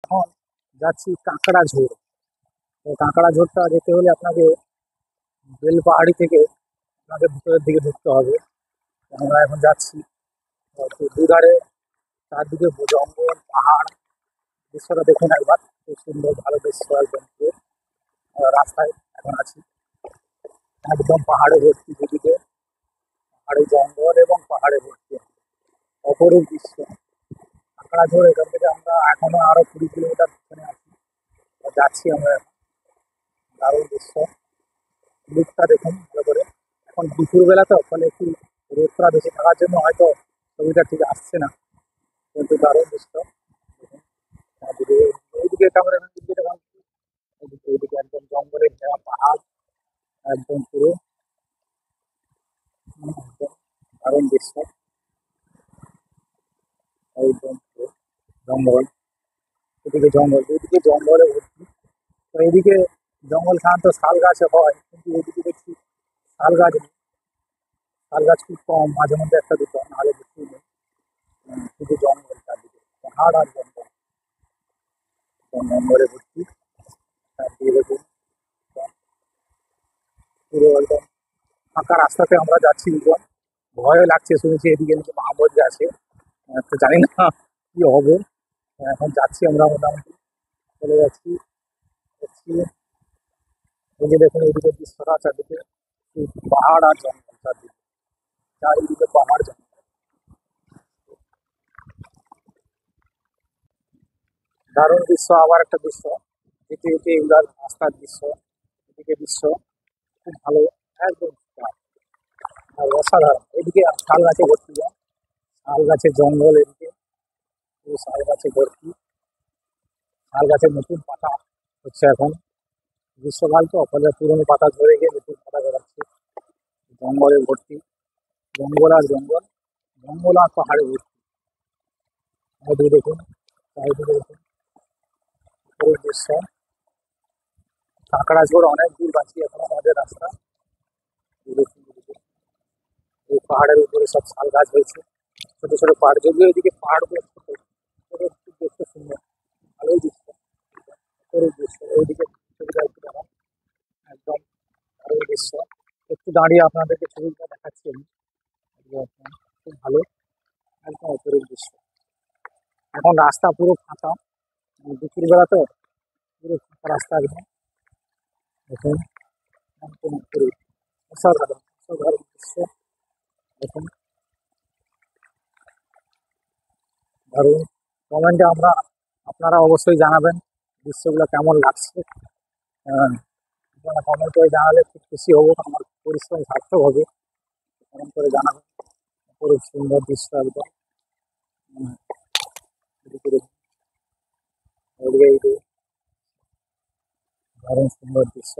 এখন যাচ্ছি কাঁকড়া ঝোড়। তো কাঁকড়া ঝোড়টা যেতে হলে আপনাকে বেলপাহাড়ি থেকে আপনাকে ভিতরের দিকে ঢুকতে হবে। আমরা এখন যাচ্ছি। তো দুধারে চারদিকে জঙ্গল পাহাড়, দৃশ্যটা দেখুন একবার, খুব সুন্দর ভালো দৃশ্য একদম পুরো। রাস্তায় এখন আছি, একদম পাহাড়ে ভর্তি, দুদিকে পাহাড়ে জঙ্গল এবং পাহাড়ে ভর্তি, অপরূপ দৃশ্য। কাঁকড়া ঝোড় এখান থেকে আমরা এখনো আরো 20 কিলোমিটার পিছনে আছি, যাচ্ছি আমরা এখন। দারুণ দৃশ্য, লুকটা দেখুন ভালো করে। এখন দুপুরবেলা তো, ফলে একটু রোদটা বেশি থাকার জন্য হয়তো ছবিটা ঠিক আসছে না, কিন্তু দারুণ দৃশ্য দেখুন। চারদিকে এইদিকে ক্যামেরাম্যান দিকে দেখুন, এইদিকে একদম জঙ্গলে ঘেরা পাহাড়, একদম পুরো একদম দারুণ দৃশ্য, একদম পুরো জঙ্গল, এদিকে জঙ্গল, এদিকে জঙ্গলে ভর্তি। তো এইদিকে জঙ্গল সাধারণত শাল গাছে হয়, কিন্তু এদিকে দেখছি শাল গাছ নেই। শাল গাছ খুব কম, মাঝে মধ্যে একটা দুটো, নাহলে বেশি নেই। শুধু জঙ্গল, চারদিকে পাহাড় আর জঙ্গল, জঙ্গলে ভর্তি। চারদিকে দেখুন পুরো একদম ফাঁকা রাস্তাতে আমরা যাচ্ছি দুজন। ভয়ও লাগছে, শুনেছি এদিকে নাকি মাহমুদ আছে। তো জানি না কি হবে। এখন যাচ্ছি আমরা মোটামুটি, চলে যাচ্ছি যাচ্ছি। এই যে দেখুন এইদিকে দৃশ্যটা, চারদিকে শুধু পাহাড় আর জঙ্গল, চারদিকে চারিদিকে পাহাড় জঙ্গল, দারুণ দৃশ্য। আবার একটা দৃশ্য, যেতে যেতে এগুলার রাস্তার দৃশ্য, এদিকে দৃশ্য খুব ভালো, একদম আর অসাধারণ। এদিকে শাল গাছে ভর্তি, শাল গাছের জঙ্গল, এদিকে পুরো শাল গাছে ভর্তি। শাল গাছের নতুন পাতা হচ্ছে এখন, গ্রীষ্মকাল তো, ফলে পুরনো পাতা ঝরে গিয়ে নতুন পাতা বেরোচ্ছে। জঙ্গলে ভর্তি, জঙ্গল আর জঙ্গল, জঙ্গল আর পাহাড়ে ভর্তি। চারিদিকে দেখুন, চারিদিকে দেখুন পুরো দৃশ্য। কাঁকড়াঝোড় অনেক দূর বাকি এখনো আমাদের রাস্তা। এই দেখুন, এদিকে এই পাহাড়ের উপরে সব শাল গাছ হয়েছে, ছোট ছোট পাহাড়, যদিও এদিকে পাহাড়গুলো ছোট, তবে খুব দেখতে সুন্দর, ভালোই দৃশ্য, অপরূপ দৃশ্য। ওইদিকে ছবিটা একটু দেখান, একদম দারুণ দৃশ্য। একটু দাঁড়িয়ে আপনাদেরকে ছবিটা দেখাচ্ছি আমি, একদম খুব ভালো, একদম অপরূপ দৃশ্য। এখন রাস্তা পুরো ফাঁকা, দুপুরবেলা তো, পুরো ফাঁকা রাস্তা একদম দেখুন, একদম অপরূপ, অসাধারণ অসাধারণ দৃশ্য দেখুন, দারুণ। কমেন্টে আপনারা অবশ্যই জানাবেন দৃশ্যগুলো কেমন লাগছে। আহ, আপনারা কমেন্ট করে জানালে খুব খুশি হবো, আমার পরিশ্রম সার্থক হবে। কমেন্ট করে জানাবেন, অপরূপ সুন্দর দৃশ্য একদম। উম, এদিকে দেখুন, এদিকে এই যে দারুণ সুন্দর দৃশ্য।